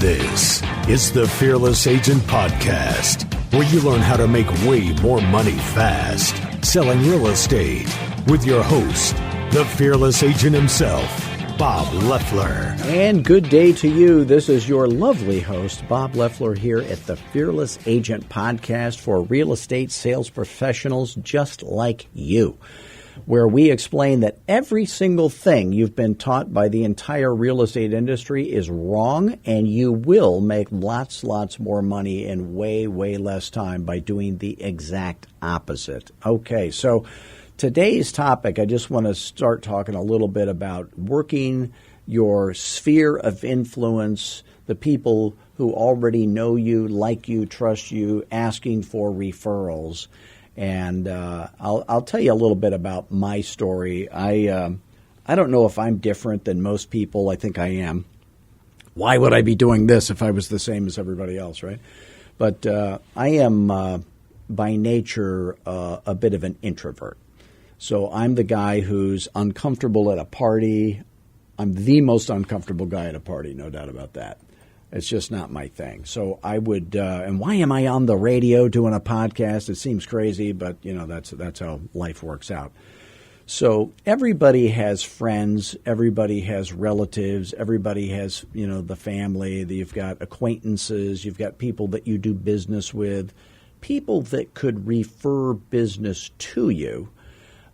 This is the Fearless Agent Podcast, where you learn how to make way more money fast selling real estate with your host, the Fearless Agent himself, Bob Loeffler. And good day to you. This is your lovely host, Bob Loeffler, here at the Fearless Agent Podcast for real estate sales professionals just like you, where we explain that every single thing you've been taught by the entire real estate industry is wrong, and you will make lots more money in way less time by doing the exact opposite. Okay, so today's topic, I just want to start talking a little bit about working your sphere of influence, the people who already know you, like you, trust you, asking for referrals. And I'll tell you a little bit about my story. I don't know if I'm different than most people. I think I am. Why would I be doing this if I was the same as everybody else, right? But I am by nature a bit of an introvert. So I'm the guy who's uncomfortable at a party. I'm the most uncomfortable guy at a party, no doubt about that. It's just not my thing. So I would, and why am I on the radio doing a podcast? It seems crazy, but you know that's how life works out. So everybody has friends, everybody has relatives, everybody has the family. You've got acquaintances, you've got people that you do business with, people that could refer business to you,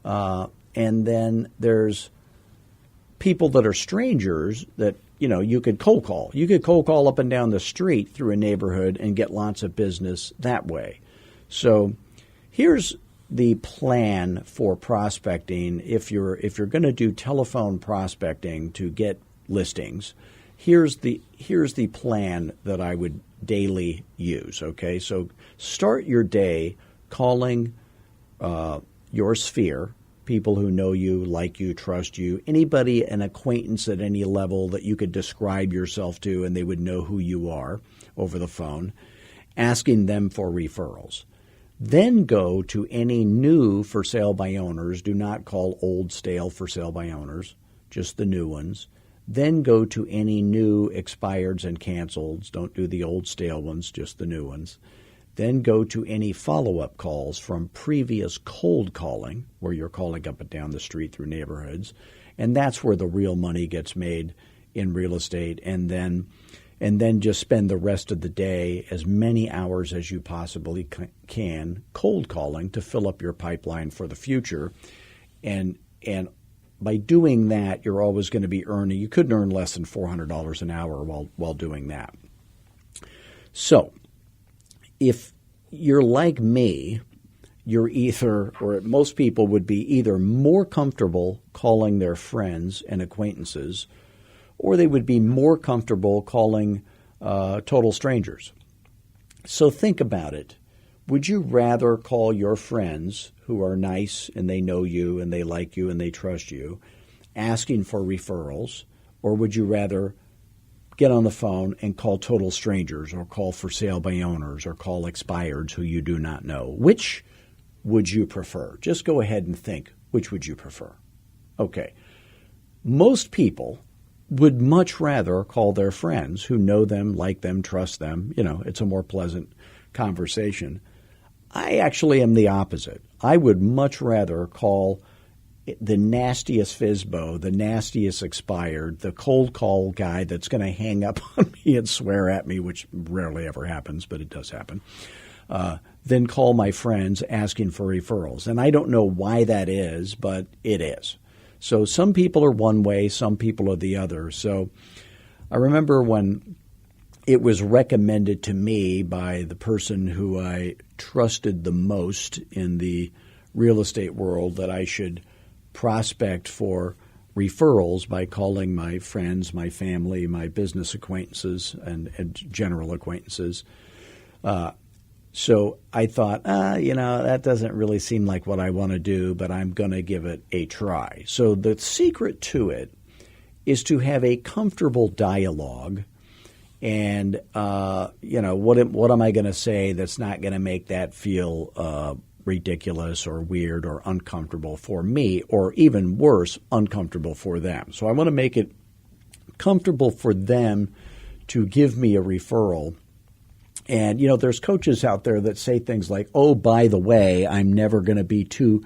and then there's people that are strangers that you could cold call. You could cold call up and down the street through a neighborhood and get lots of business that way. So here's the plan for prospecting. If you're going to do telephone prospecting to get listings, here's the plan that I would daily use. Okay, so start your day calling your sphere, people who know you, like you, trust you, anybody, an acquaintance at any level that you could describe yourself to and they would know who you are over the phone, asking them for referrals. Then go to any new for sale by owners. Do not call old stale for sale by owners, just the new ones. Then go to any new expireds and canceleds. Don't do the old stale ones, just the new ones. Then go to any follow-up calls from previous cold calling, where you're calling up and down the street through neighborhoods. And that's where the real money gets made in real estate. And then just spend the rest of the day, as many hours as you possibly can, cold calling to fill up your pipeline for the future. And by doing that, you're always going to be earning. You couldn't earn less than $400 an hour while doing that. So if you're like me, you're either, or most people would be either more comfortable calling their friends and acquaintances, or they would be more comfortable calling total strangers. So think about it. Would you rather call your friends who are nice and they know you and they like you and they trust you, asking for referrals, or would you rather get on the phone and call total strangers, or call for sale by owners, or call expireds who you do not know? Which would you prefer? Just go ahead and think, which would you prefer? Okay. Most people would much rather call their friends who know them, like them, trust them. It's a more pleasant conversation. I actually am the opposite. I would much rather call the nastiest FSBO, the nastiest expired, the cold call guy that's going to hang up on me and swear at me, which rarely ever happens, but it does happen, then call my friends asking for referrals. And I don't know why that is, but it is. So some people are one way, some people are the other. So I remember when it was recommended to me by the person who I trusted the most in the real estate world that I should prospect for referrals by calling my friends, my family, my business acquaintances, and general acquaintances. So I thought, that doesn't really seem like what I want to do, but I'm going to give it a try. So the secret to it is to have a comfortable dialogue. And, what am I going to say that's not going to make that feel ridiculous or weird or uncomfortable for me, or even worse, uncomfortable for them. So I want to make it comfortable for them to give me a referral. And, there's coaches out there that say things like, oh, by the way, I'm never going to be too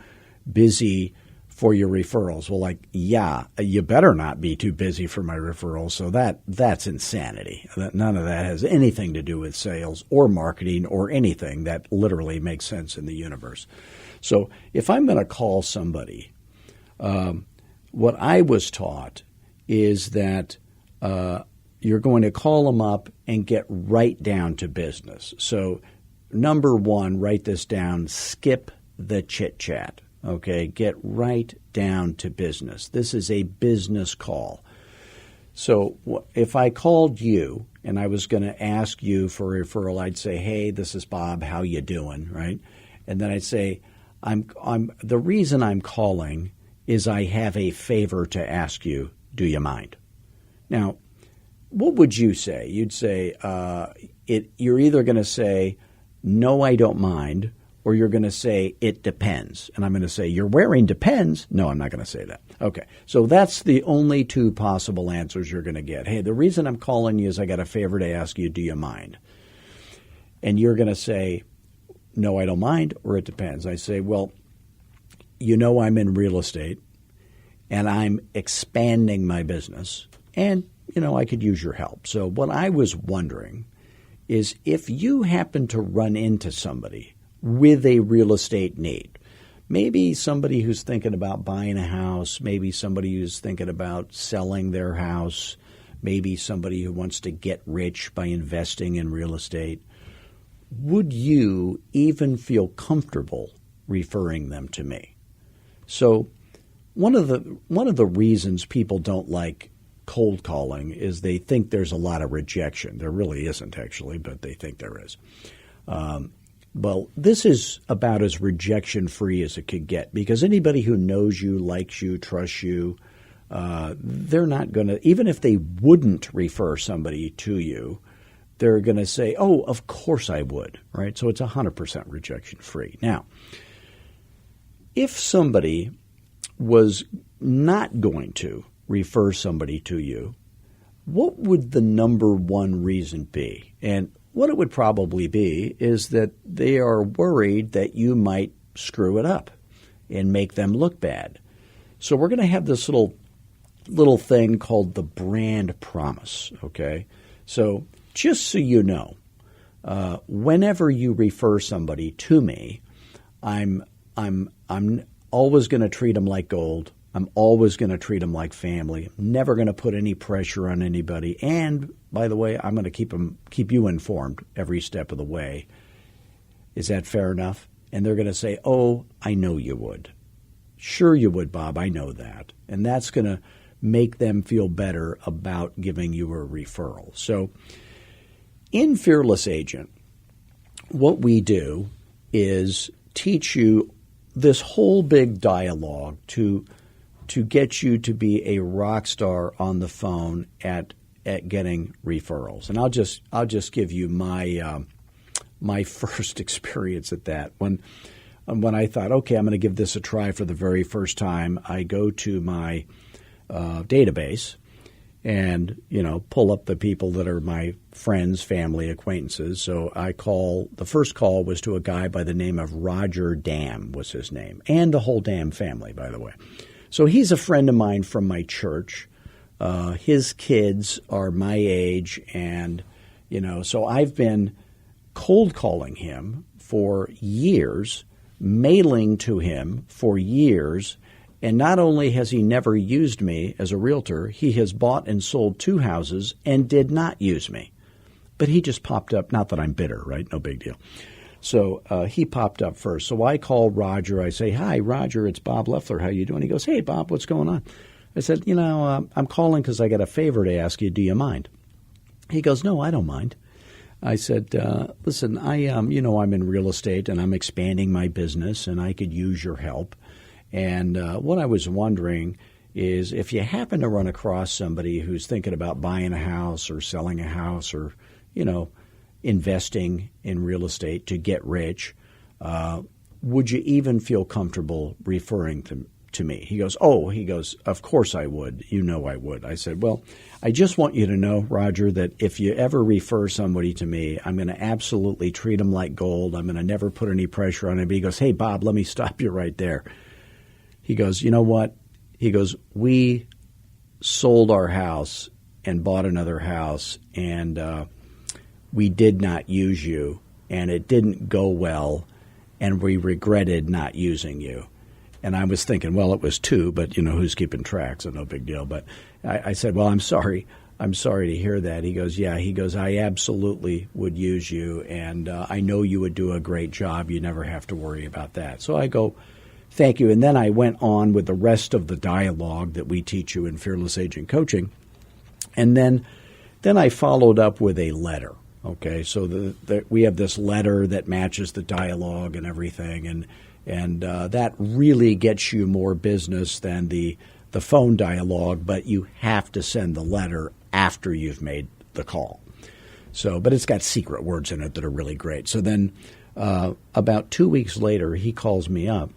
busy for your referrals. Well, yeah, you better not be too busy for my referrals. So that's insanity. None of that has anything to do with sales or marketing or anything that literally makes sense in the universe. So if I'm going to call somebody, what I was taught is that you're going to call them up and get right down to business. So number one, write this down, skip the chit-chat. Okay, get right down to business. This is a business call. So if I called you and I was going to ask you for a referral, I'd say, hey, this is Bob, how you doing, right? And then I'd say, the reason I'm calling is I have a favor to ask you. Do you mind? Now, what would you say? You'd say, you're either going to say, no, I don't mind, or you're going to say, it depends. And I'm going to say, you're wearing depends. No, I'm not going to say that. Okay, so that's the only two possible answers you're going to get. Hey, the reason I'm calling you is I got a favor to ask you. Do you mind? And you're going to say, no, I don't mind, or it depends. I say, well, I'm in real estate, and I'm expanding my business, and, I could use your help. So what I was wondering is if you happen to run into somebody with a real estate need, maybe somebody who's thinking about buying a house, maybe somebody who's thinking about selling their house, maybe somebody who wants to get rich by investing in real estate, would you even feel comfortable referring them to me? So one of the reasons people don't like cold calling is they think there's a lot of rejection. There really isn't, actually, but they think there is. Well, this is about as rejection-free as it could get, because anybody who knows you, likes you, trusts you, they're not going to, even if they wouldn't refer somebody to you, they're going to say, oh, of course I would, right? So it's 100% rejection-free. Now, if somebody was not going to refer somebody to you, what would the number one reason be? And what it would probably be is that they are worried that you might screw it up and make them look bad. So we're going to have this little thing called the brand promise, okay? So just so you know, whenever you refer somebody to me, I'm always going to treat them like gold. I'm always going to treat them like family. I'm never going to put any pressure on anybody. And, by the way, I'm going to keep you informed every step of the way. Is that fair enough? And they're going to say, oh, I know you would. Sure you would, Bob. I know that. And that's going to make them feel better about giving you a referral. So in Fearless Agent, what we do is teach you this whole big dialogue to get you to be a rock star on the phone at getting referrals. And I'll just give you my first experience at that. When I thought, okay, I'm going to give this a try for the very first time, I go to my database and pull up the people that are my friends, family, acquaintances. So the first call was to a guy by the name of Roger Dam was his name, and the whole Dam family, by the way. So he's a friend of mine from my church. His kids are my age, and so I've been cold calling him for years, mailing to him for years, and not only has he never used me as a realtor, he has bought and sold 2 houses and did not use me. But he just popped up, not that I'm bitter, right? No big deal. So he popped up first. So I call Roger. I say, hi, Roger, it's Bob Loeffler. How you doing? He goes, hey, Bob, what's going on? I said, I'm calling because I got a favor to ask you. Do you mind? He goes, no, I don't mind. I said, listen, I'm in real estate and I'm expanding my business and I could use your help. And what I was wondering is if you happen to run across somebody who's thinking about buying a house or selling a house or, investing in real estate to get rich, would you even feel comfortable referring them to me. He goes, of course I would. You know I would. I said, well, I just want you to know, Roger, that if you ever refer somebody to me, I'm going to absolutely treat them like gold. I'm going to never put any pressure on him. He goes, hey, Bob, let me stop you right there. He goes, you know what? He goes, we sold our house and bought another house, and we did not use you, and it didn't go well, and we regretted not using you. And I was thinking, well, it was 2, but, who's keeping track, so no big deal. But I said, well, I'm sorry. I'm sorry to hear that. He goes, yeah. He goes, I absolutely would use you, and I know you would do a great job. You never have to worry about that. So I go, thank you. And then I went on with the rest of the dialogue that we teach you in Fearless Agent Coaching. And then I followed up with a letter. Okay, so we have this letter that matches the dialogue and everything, and that really gets you more business than the phone dialogue, but you have to send the letter after you've made the call. So, but it's got secret words in it that are really great. So then about 2 weeks later, he calls me up,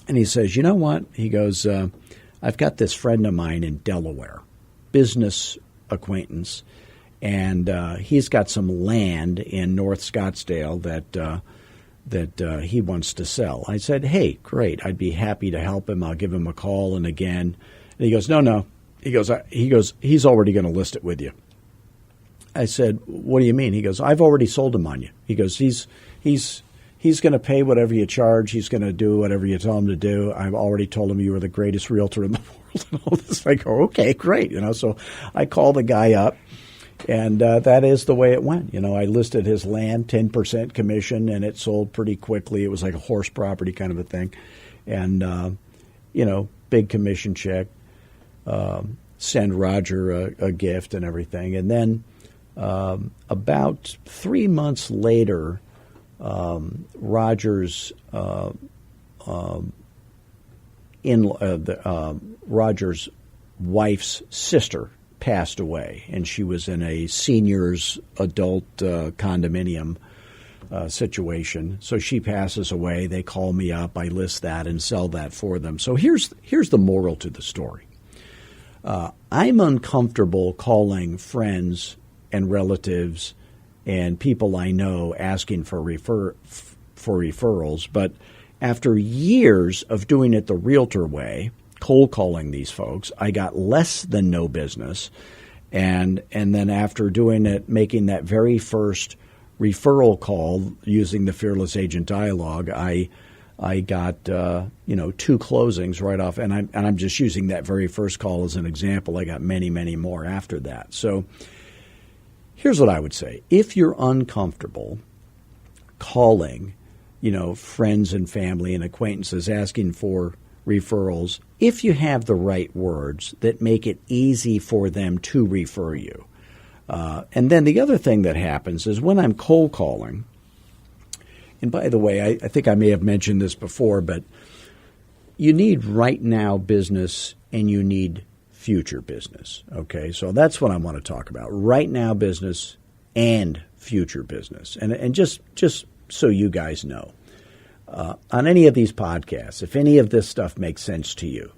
and he says, you know what? He goes, I've got this friend of mine in Delaware, business acquaintance, and he's got some land in North Scottsdale that he wants to sell. I said, hey, great. I'd be happy to help him. I'll give him a call. And again, and he goes, no. He goes, he's already going to list it with you. I said, what do you mean? He goes, I've already sold him on you. He goes, he's going to pay whatever you charge. He's going to do whatever you tell him to do. I've already told him you were the greatest realtor in the world and all this. I go, okay, great. So I call the guy up. And that is the way it went. I listed his land, 10% commission, and it sold pretty quickly. It was like a horse property kind of a thing. And, big commission check, send Roger a gift and everything. And then about 3 months later, Roger's wife's sister passed away, and she was in a seniors adult condominium situation. So she passes away. They call me up. I list that and sell that for them. So here's the moral to the story. I'm uncomfortable calling friends and relatives and people I know asking for referrals, but after years of doing it the realtor way, cold calling these folks, I got less than no business. And then after doing it, making that very first referral call using the Fearless Agent dialogue, I got 2 closings right off. And I'm just using that very first call as an example. I got many, many more after that. So here's what I would say. If you're uncomfortable calling, friends and family and acquaintances asking for referrals, if you have the right words that make it easy for them to refer you. And then the other thing that happens is when I'm cold calling, and by the way, I think I may have mentioned this before, but you need right now business and you need future business. Okay, so that's what I want to talk about. Right now business and future business. And just so you guys know, on any of these podcasts, if any of this stuff makes sense to you,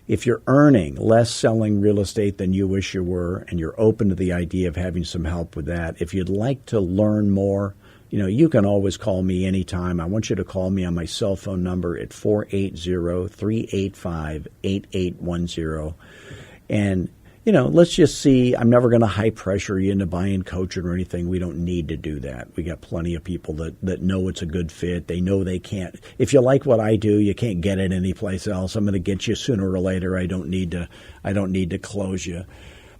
if you're earning less selling real estate than you wish you were, and you're open to the idea of having some help with that, if you'd like to learn more, you can always call me anytime. I want you to call me on my cell phone number at 480-385-8810. And, let's just see. I'm never going to high pressure you into buying coaching or anything. We don't need to do that. We got plenty of people that know it's a good fit. They know they can't. If you like what I do, you can't get it anyplace else. I'm going to get you sooner or later. I don't need to close you.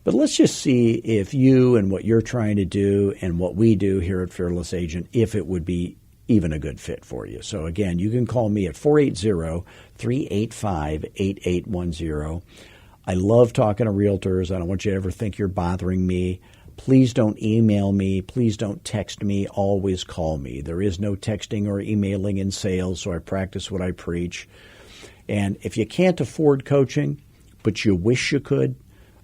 But let's just see if you and what you're trying to do and what we do here at Fearless Agent, if it would be even a good fit for you. So again, you can call me at 480-385-8810. I love talking to realtors. I don't want you to ever think you're bothering me. Please don't email me. Please don't text me. Always call me. There is no texting or emailing in sales, so I practice what I preach. And if you can't afford coaching, but you wish you could,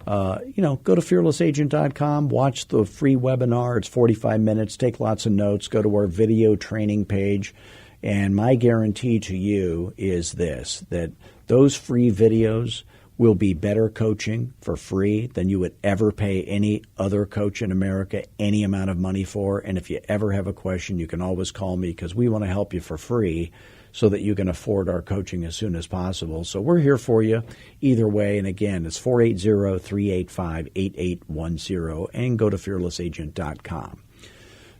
go to fearlessagent.com, watch the free webinar. It's 45 minutes. Take lots of notes. Go to our video training page. And my guarantee to you is this, that those free videos will be better coaching for free than you would ever pay any other coach in America any amount of money for. And if you ever have a question, you can always call me because we want to help you for free so that you can afford our coaching as soon as possible. So we're here for you either way. And again, it's 480-385-8810 and go to fearlessagent.com.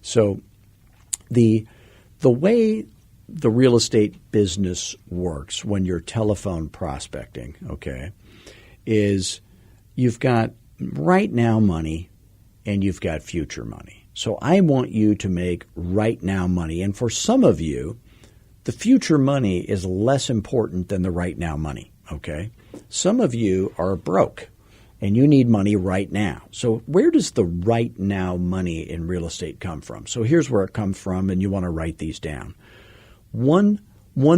So the way the real estate business works when you're telephone prospecting, okay, is you've got right now money and you've got future money. So I want you to make right now money. And for some of you, the future money is less important than the right now money, okay? Some of you are broke and you need money right now. So where does the right now money in real estate come from? So here's where it comes from, and you want to write these down. One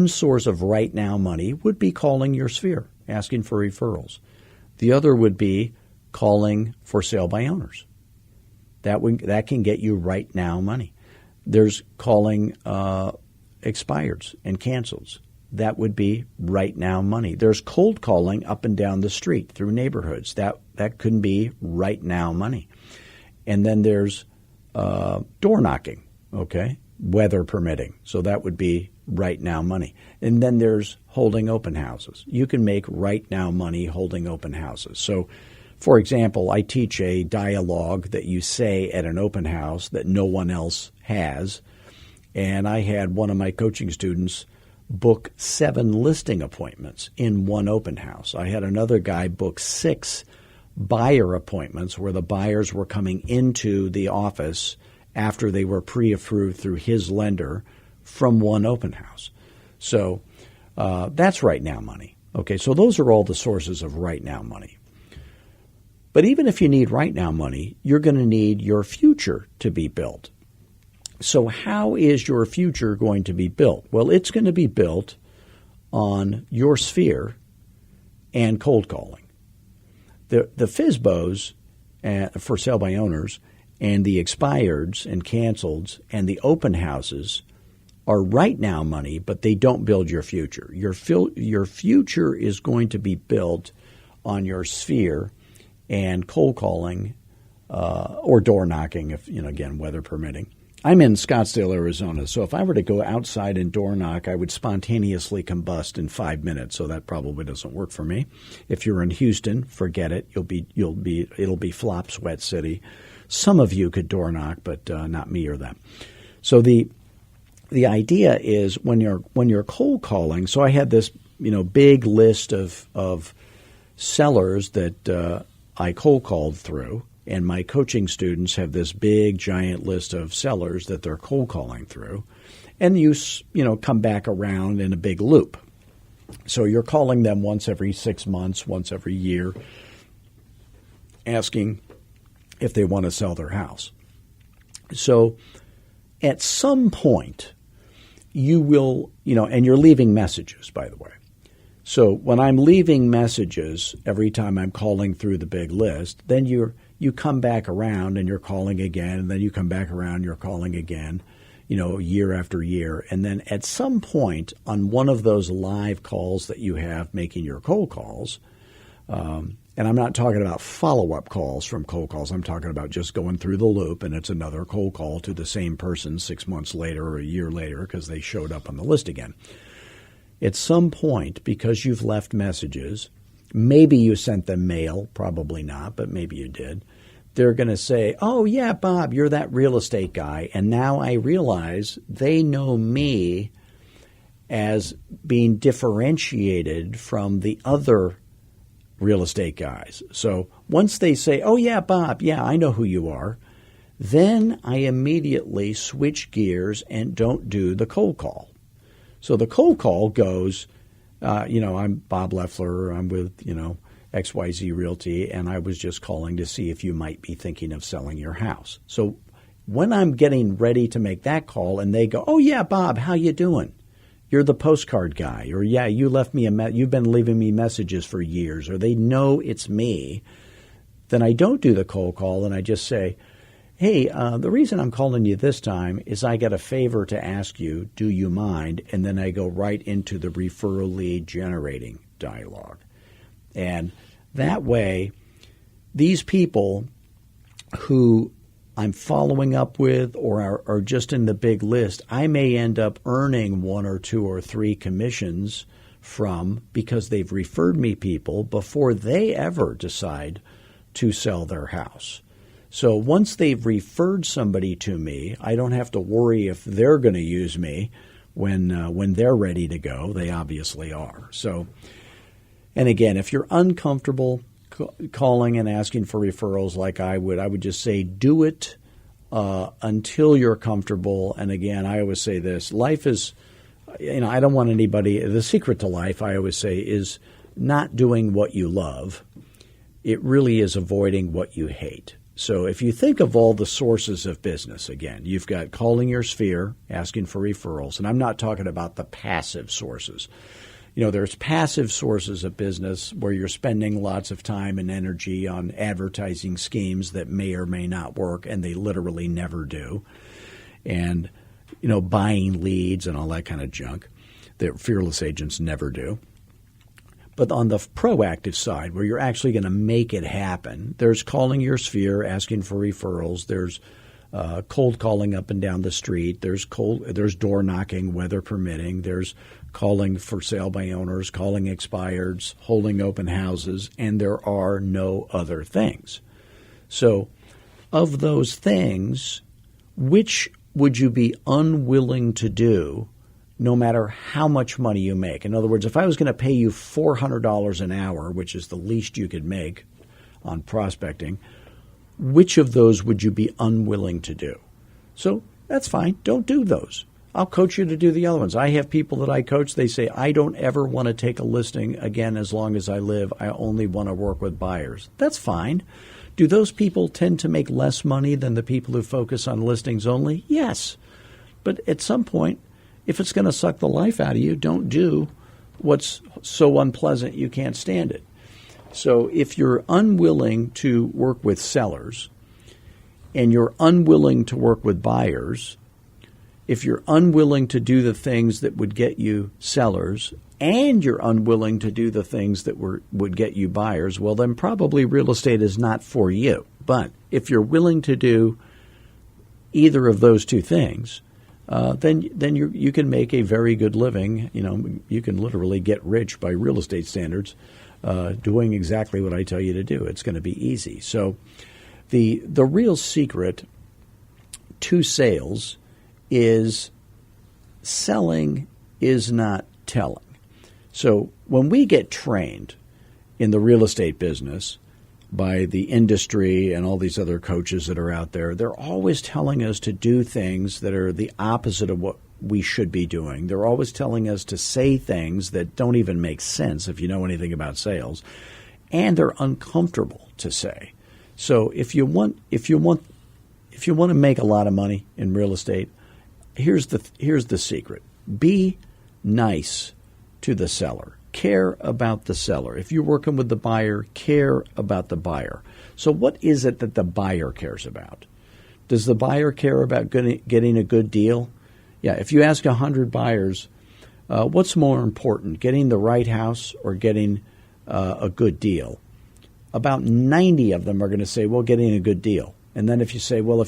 source of right now money would be calling your sphere, asking for referrals. The other would be calling for sale by owners. That can get you right now money. There's calling expireds and cancels. That would be right now money. There's cold calling up and down the street through neighborhoods. That could be right now money. And then there's door knocking, okay, weather permitting. So that would be right now money. And then there's holding open houses. You can make right now money holding open houses. So, for example, I teach a dialogue that you say at an open house that no one else has. And I had one of my coaching students book 7 listing appointments in one open house. I had another guy book 6 buyer appointments where the buyers were coming into the office after they were pre-approved through his lender from one open house. So that's right now money. Okay, so those are all the sources of right now money. But even if you need right now money, you're going to need your future to be built. So how is your future going to be built? Well, it's going to be built on your sphere and cold calling. The FSBOs for sale by owners and the expireds and canceleds and the open houses are right now money, but they don't build your future. Your future is going to be built on your sphere and cold calling or door knocking, if again, weather permitting. I'm in Scottsdale, Arizona, so if I were to go outside and door knock, I would spontaneously combust in 5 minutes. So that probably doesn't work for me. If you're in Houston, forget it. It'll be flop sweat city. Some of you could door knock, but not me or them. So the idea is when you're cold calling. So I had this big list of sellers that I cold called through. And my coaching students have this big, giant list of sellers that they're cold calling through. And you come back around in a big loop. So you're calling them once every 6 months, once every year, asking if they want to sell their house. So at some point, you will, and you're leaving messages, by the way. So when I'm leaving messages every time I'm calling through the big list, then you come back around and you're calling again, and then you come back around, you're calling again, year after year. And then at some point on one of those live calls that you have making your cold calls, and I'm not talking about follow-up calls from cold calls. I'm talking about just going through the loop, and it's another cold call to the same person 6 months later or a year later because they showed up on the list again. At some point, because you've left messages, maybe you sent them mail, probably not, but maybe you did. They're going to say, oh, yeah, Bob, you're that real estate guy. And now I realize they know me as being differentiated from the other real estate guys. So once they say, oh, yeah, Bob, yeah, I know who you are, then I immediately switch gears and don't do the cold call. So the cold call goes, I'm Bob Loeffler, I'm with, XYZ Realty, and I was just calling to see if you might be thinking of selling your house. So when I'm getting ready to make that call and they go, oh, yeah, Bob, how you doing? You're the postcard guy. Or, yeah, you left me you've been leaving me messages for years. Or they know it's me. Then I don't do the cold call and I just say, hey, the reason I'm calling you this time is I got a favor to ask you. Do you mind? And then I go right into the referral lead generating dialogue. And that way, these people who I'm following up with or are just in the big list, I may end up earning 1 or 2 or 3 commissions from because they've referred me people before they ever decide to sell their house. So once they've referred somebody to me, I don't have to worry if they're going to use me when they're ready to go. They obviously are. So, and again, if you're uncomfortable calling and asking for referrals like I would just say do it until you're comfortable. And again, I always say this, life is, I don't want anybody, the secret to life, I always say, is not doing what you love. It really is avoiding what you hate. So if you think of all the sources of business, again, you've got calling your sphere, asking for referrals, and I'm not talking about the passive sources. There's passive sources of business where you're spending lots of time and energy on advertising schemes that may or may not work, and they literally never do. And, buying leads and all that kind of junk that fearless agents never do. But on the proactive side, where you're actually going to make it happen, there's calling your sphere, asking for referrals. There's cold calling up and down the street. There's door knocking, weather permitting. There's calling for sale by owners, calling expireds, holding open houses, and there are no other things. So of those things, which would you be unwilling to do no matter how much money you make? In other words, if I was going to pay you $400 an hour, which is the least you could make on prospecting, which of those would you be unwilling to do? So that's fine. Don't do those. I'll coach you to do the other ones. I have people that I coach. They say, I don't ever want to take a listing again as long as I live. I only want to work with buyers. That's fine. Do those people tend to make less money than the people who focus on listings only? Yes. But at some point, if it's going to suck the life out of you, don't do what's so unpleasant you can't stand it. So if you're unwilling to work with sellers and you're unwilling to work with buyers, if you're unwilling to do the things that would get you sellers and you're unwilling to do the things that would get you buyers, well, then probably real estate is not for you. But if you're willing to do either of those two things, then you can make a very good living. You can literally get rich by real estate standards doing exactly what I tell you to do. It's going to be easy. So the real secret to sales is selling is not telling. So when we get trained in the real estate business by the industry and all these other coaches that are out there, they're always telling us to do things that are the opposite of what we should be doing. They're always telling us to say things that don't even make sense if you know anything about sales, and they're uncomfortable to say. So if you want to make a lot of money in real estate, here's the secret. Be nice to the seller. Care about the seller. If you're working with the buyer, care about the buyer. So what is it that the buyer cares about? Does the buyer care about getting a good deal? Yeah, if you ask 100 buyers, what's more important, getting the right house or getting a good deal? About 90 of them are going to say, well, getting a good deal. And then if you say, well,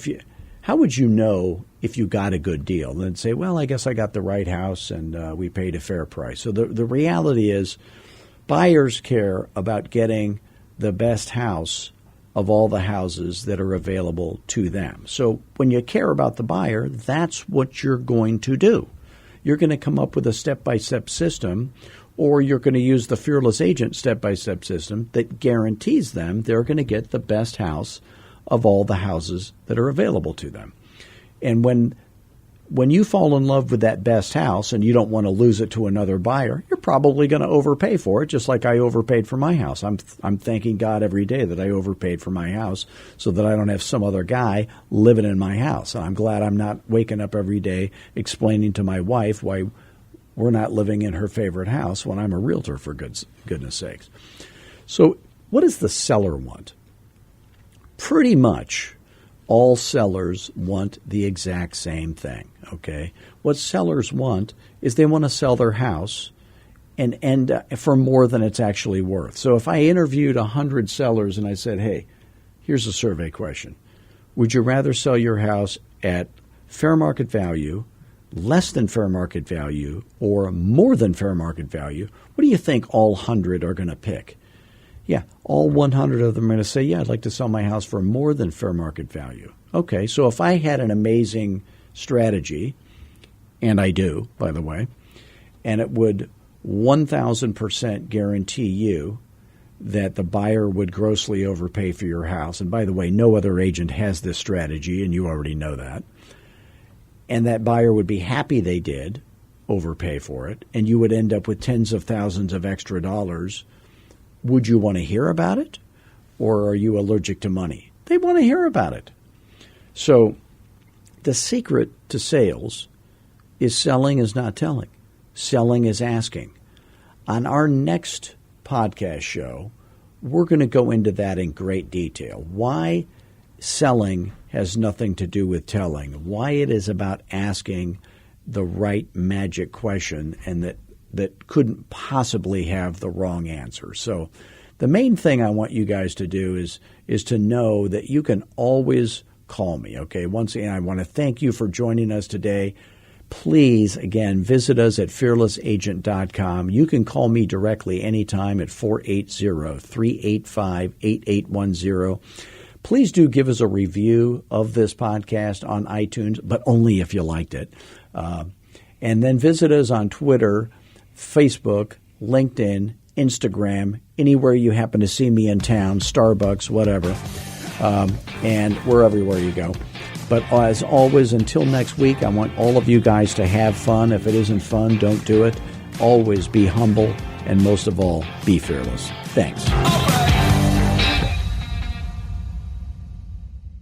how would you know if you got a good deal? And then say, well, I guess I got the right house and we paid a fair price. So the reality is buyers care about getting the best house of all the houses that are available to them. So when you care about the buyer, that's what you're going to do. You're going to come up with a step-by-step system, or you're going to use the Fearless Agent step-by-step system that guarantees them they're going to get the best house of all the houses that are available to them. And when you fall in love with that best house and you don't want to lose it to another buyer, you're probably going to overpay for it, just like I overpaid for my house. I'm thanking God every day that I overpaid for my house so that I don't have some other guy living in my house. And I'm glad I'm not waking up every day explaining to my wife why we're not living in her favorite house when I'm a realtor, for goodness sakes. So what does the seller want? Pretty much all sellers want the exact same thing, okay? What sellers want is they want to sell their house and for more than it's actually worth. So if I interviewed 100 sellers and I said, hey, here's a survey question. Would you rather sell your house at fair market value, less than fair market value, or more than fair market value? What do you think all 100 are going to pick? Yeah, all 100 of them are going to say, yeah, I'd like to sell my house for more than fair market value. Okay, so if I had an amazing strategy, and I do, by the way, and it would 1,000% guarantee you that the buyer would grossly overpay for your house. And by the way, no other agent has this strategy, and you already know that. And that buyer would be happy they did overpay for it, and you would end up with tens of thousands of extra dollars. Would you want to hear about it, or are you allergic to money? They want to hear about it. So the secret to sales is selling is not telling. Selling is asking. On our next podcast show, we're going to go into that in great detail. Why selling has nothing to do with telling. Why it is about asking the right magic question and that couldn't possibly have the wrong answer. So the main thing I want you guys to do is to know that you can always call me. Okay. Once again, I want to thank you for joining us today. Please, again, visit us at fearlessagent.com. You can call me directly anytime at 480-385-8810. Please do give us a review of this podcast on iTunes, but only if you liked it. And then visit us on Twitter, Facebook, LinkedIn, Instagram, anywhere you happen to see me in town, Starbucks, whatever. And we're everywhere you go. But as always, until next week, I want all of you guys to have fun. If it isn't fun, don't do it. Always be humble, and most of all, be fearless. Thanks.